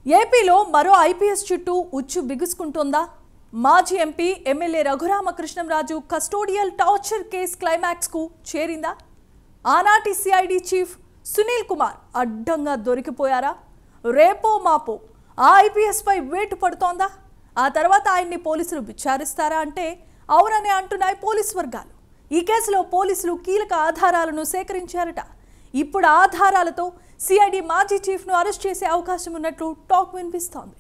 ఏపీలో మరో ఐపీఎస్ చుట్టూ ఉచ్చు బిగుసుకుంటోందా? మాజీ MP MLA Raghurama Krishnam Raju custodial torture case climax కు చేరిందా? ఆనాటి సిఐడి చీఫ్ సునీల్ కుమార్ అడ్డంగా దొరికిపోయారా? రేపో మాపో ఆ ఐపీఎస్ పై వేటు పడుతోందా? ఆ తర్వాత ఆయన్ని పోలీసులు విచారిస్తారా అంటే అవునని అంటున్నాయి పోలీసు వర్గాలు. ఈ కేసులో పోలీసులు కీలక ఆధారాలను సేకరించారట. ఇప్పుడు ఆధారాలతో సిఐడి మాజీ చీఫ్ను అరెస్ట్ చేసే అవకాశం ఉన్నట్లు టాక్ వినిపిస్తోంది.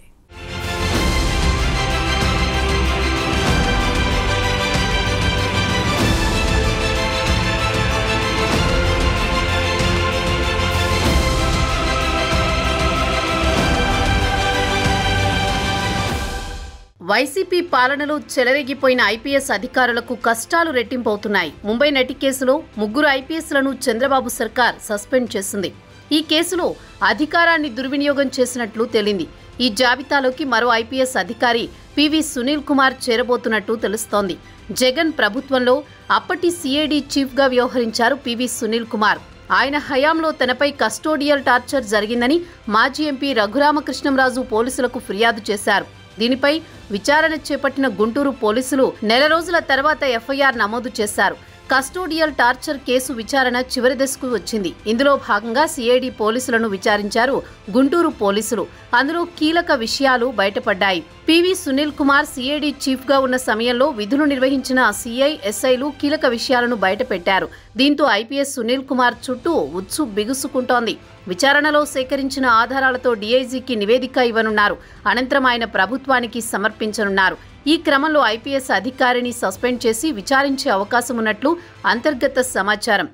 వైసీపీ పాలనలో చెలరేగిపోయిన ఐపీఎస్ అధికారులకు కష్టాలు రెట్టింపవుతున్నాయి. ముంబై నటి కేసులో 3 ఐపీఎస్లను చంద్రబాబు సర్కార్ సస్పెండ్ చేసింది. ఈ కేసులో అధికారాన్ని దుర్వినియోగం చేసినట్లు తేలింది. ఈ జాబితాలోకి మరో ఐపీఎస్ అధికారి పివి సునీల్ కుమార్ చేరబోతున్నట్టు తెలుస్తోంది. జగన్ ప్రభుత్వంలో అప్పటి సిఐడి చీఫ్గా వ్యవహరించారు పివి సునీల్ కుమార్. ఆయన హయాంలో తనపై కస్టోడియల్ టార్చర్ జరిగిందని మాజీ ఎంపీ రఘురామకృష్ణంరాజు పోలీసులకు ఫిర్యాదు చేశారు. దీనిపై విచారణ చేపట్టిన గుంటూరు పోలీసులు నెల రోజుల తర్వాత ఎఫ్ఐఆర్ నమోదు చేశారు. కస్టోడియల్ టార్చర్ కేసు విచారణ చివరి దశకు వచ్చింది. ఇందులో భాగంగా సిఐడి పోలీసులను విచారించారు గుంటూరు పోలీసులు. అందులో కీలక విషయాలు బయటపడ్డాయి. PV Sunil Kumar CID chief గా ఉన్న సమయంలో విధులు నిర్వహించిన సిఐ ఎస్ఐలు కీలక విషయాలను బయటపెట్టారు. దీంతో ఐపీఎస్ సునీల్ కుమార్ చుట్టూ ఉచ్చు బిగుసుకుంటోంది. విచారణలో సేకరించిన ఆధారాలతో డీఐజీకి నివేదిక ఇవ్వనున్నారు. అనంతరం ఆయన ప్రభుత్వానికి సమర్పించనున్నారు. ఈ క్రమంలో ఐపీఎస్ అధికారిని సస్పెండ్ చేసి విచారించే అవకాశం ఉన్నట్లు అంతర్గత సమాచారం.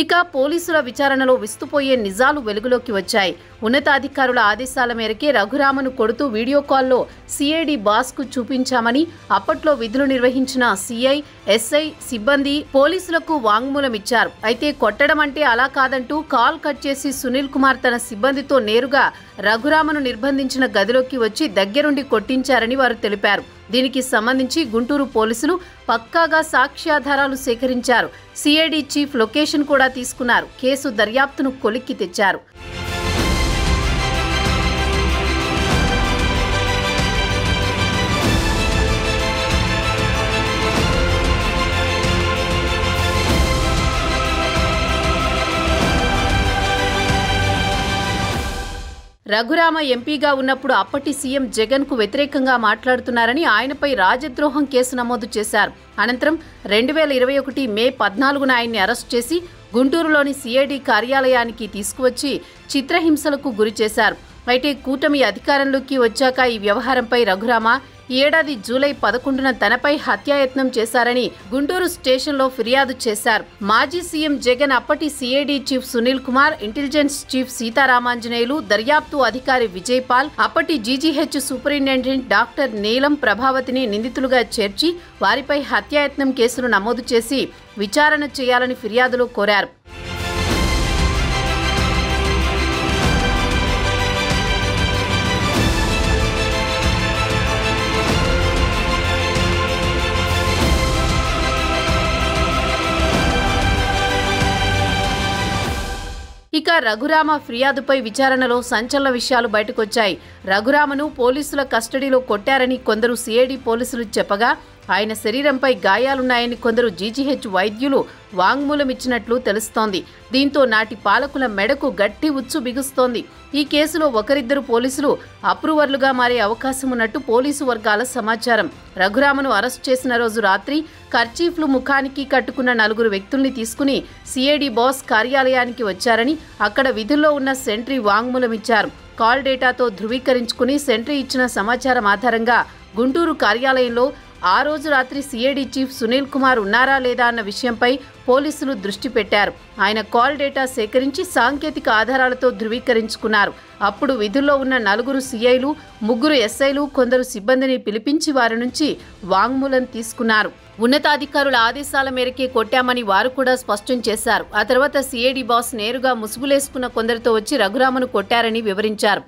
ఇక పోలీసుల విచారణలో విస్తుపోయే నిజాలు వెలుగులోకి వచ్చాయి. ఉన్నతాధికారుల ఆదేశాల మేరకే రఘురామను కొడుతూ వీడియో కాల్లో సిఐడి బాస్కు చూపించామని అప్పట్లో విధులు నిర్వహించిన సిఐ ఎస్ఐ సిబ్బంది పోలీసులకు వాంగ్మూలం ఇచ్చారు. అయితే కొట్టడం అంటే అలా కాదంటూ కాల్ కట్ చేసి సునీల్ కుమార్ తన సిబ్బందితో నేరుగా రఘురామను నిర్బంధించిన గదిలోకి వచ్చి దగ్గరుండి కొట్టించారని వారు తెలిపారు. దీనికి సంబంధించి గుంటూరు పోలీసులు పక్కాగా సాక్ష్యాధారాలు సేకరించారు. సిఐడి చీఫ్ లొకేషన్ కూడా తీసుకున్నారు. కేసు దర్యాప్తును కొలిక్కి తెచ్చారు. రఘురామ ఎంపీగా ఉన్నప్పుడు అప్పటి సీఎం జగన్ కు వ్యతిరేకంగా మాట్లాడుతున్నారని ఆయనపై రాజద్రోహం కేసు నమోదు చేశారు. అనంతరం 2021 మే 14న ఆయన్ని అరెస్ట్ చేసి గుంటూరులోని సిఐడి కార్యాలయానికి తీసుకువచ్చి చిత్రహింసలకు గురి చేశారు. అయితే కూటమి అధికారంలోకి వచ్చాక ఈ వ్యవహారంపై రఘురామ ఈ ఏడాది జూలై 11న తనపై హత్యాయత్నం చేశారని గుంటూరు స్టేషన్లో ఫిర్యాదు చేశారు. మాజీ సీఎం జగన్, అప్పటి CID chief Sunil Kumar, intelligence chief Seetharamanjaneyulu, దర్యాప్తు అధికారి విజయ్ పాల్, అప్పటి జీజీహెచ్ సూపరింటెండెంట్ డాక్టర్ నీలం ప్రభావతిని నిందితులుగా చేర్చి వారిపై హత్యాయత్నం కేసులు నమోదు చేసి విచారణ చేయాలని ఫిర్యాదులో కోరారు. ఇక రఘురామ ఫిర్యాదుపై విచారణలో సంచలన విషయాలు బయటకొచ్చాయి. రఘురామను పోలీసుల కస్టడీలో కొట్టారని కొందరు సిఐడి పోలీసులు చెప్పగా ఆయన శరీరంపై గాయాలున్నాయని కొందరు జీజీహెచ్ వైద్యులు వాంగ్మూలం ఇచ్చినట్లు తెలుస్తోంది. దీంతో నాటి పాలకుల మెడకు గట్టి ఉచ్చు బిగుస్తోంది. ఈ కేసులో ఒకరిద్దరు పోలీసులు అప్రూవర్లుగా మారే అవకాశం ఉన్నట్టు పోలీసు వర్గాల సమాచారం. రఘురామను అరెస్ట్ చేసిన రోజు రాత్రి కర్చీఫ్లు ముఖానికి కట్టుకున్న 4 వ్యక్తుల్ని తీసుకుని సిఐడి బాస్ కార్యాలయానికి వచ్చారని అక్కడ విధుల్లో ఉన్న సెంట్రీ వాంగ్మూలం ఇచ్చారు. కాల్ డేటాతో ధృవీకరించుకుని సెంట్రీ ఇచ్చిన సమాచారం ఆధారంగా గుంటూరు కార్యాలయంలో ఆ రోజు రాత్రి సిఐడి చీఫ్ సునీల్ కుమార్ ఉన్నారా లేదా అన్న విషయంపై పోలీసులు దృష్టి పెట్టారు. ఆయన కాల్ డేటా సేకరించి సాంకేతిక ఆధారాలతో ధృవీకరించుకున్నారు. అప్పుడు విధుల్లో ఉన్న 4 సిఐలు, 3 ఎస్ఐలు, కొందరు సిబ్బందిని పిలిపించి వారి నుంచి వాంగ్మూలం తీసుకున్నారు. ఉన్నతాధికారుల ఆదేశాల మేరకే కొట్టామని వారు కూడా స్పష్టం చేశారు. ఆ తర్వాత సిఐడి బాస్ నేరుగా ముసుగులేసుకున్న కొందరితో వచ్చి రఘురామను కొట్టారని వివరించారు.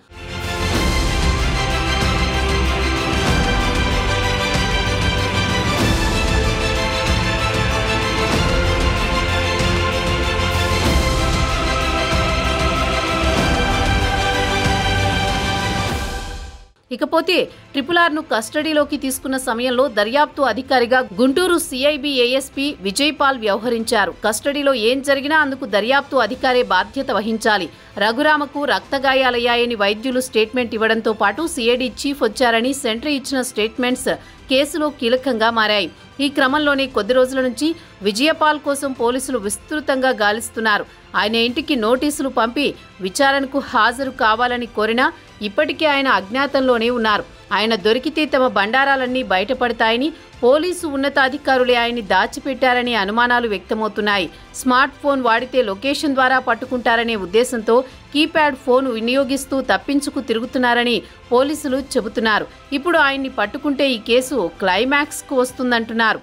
ఇకపోతే RRRను కస్టడీలోకి తీసుకున్న సమయంలో దర్యాప్తు అధికారిగా గుంటూరు సిఐబి ఏఎస్పీ విజయపాల్ వ్యవహరించారు. కస్టడీలో ఏం జరిగినా అందుకు దర్యాప్తు అధికారే బాధ్యత వహించాలి. రఘురామకు రక్తగాయాలయ్యాయని వైద్యులు స్టేట్మెంట్ ఇవ్వడంతో పాటు సిఐడి చీఫ్ వచ్చారని సెంట్రీ ఇచ్చిన స్టేట్మెంట్స్ కేసులో కీలకంగా మారాయి. ఈ క్రమంలోనే కొద్ది రోజుల నుంచి విజయపాల్ కోసం పోలీసులు విస్తృతంగా గాలిస్తున్నారు. ఆయన ఇంటికి నోటీసులు పంపి విచారణకు హాజరు కావాలని కోరినా ఇప్పటికే ఆయన అజ్ఞాతంలోనే ఉన్నారు. ఆయన దొరికితే తమ బండారాలన్నీ బయటపడతాయని, పోలీసు ఉన్నతాధికారులే ఆయన్ని దాచిపెట్టారనే అనుమానాలు వ్యక్తమవుతున్నాయి. స్మార్ట్ ఫోన్ వాడితే లొకేషన్ ద్వారా పట్టుకుంటారనే ఉద్దేశంతో కీప్యాడ్ ఫోన్ వినియోగిస్తూ తప్పించుకు తిరుగుతున్నారని పోలీసులు చెబుతున్నారు. ఇప్పుడు ఆయన్ని పట్టుకుంటే ఈ కేసు క్లైమాక్స్కు వస్తుందంటున్నారు.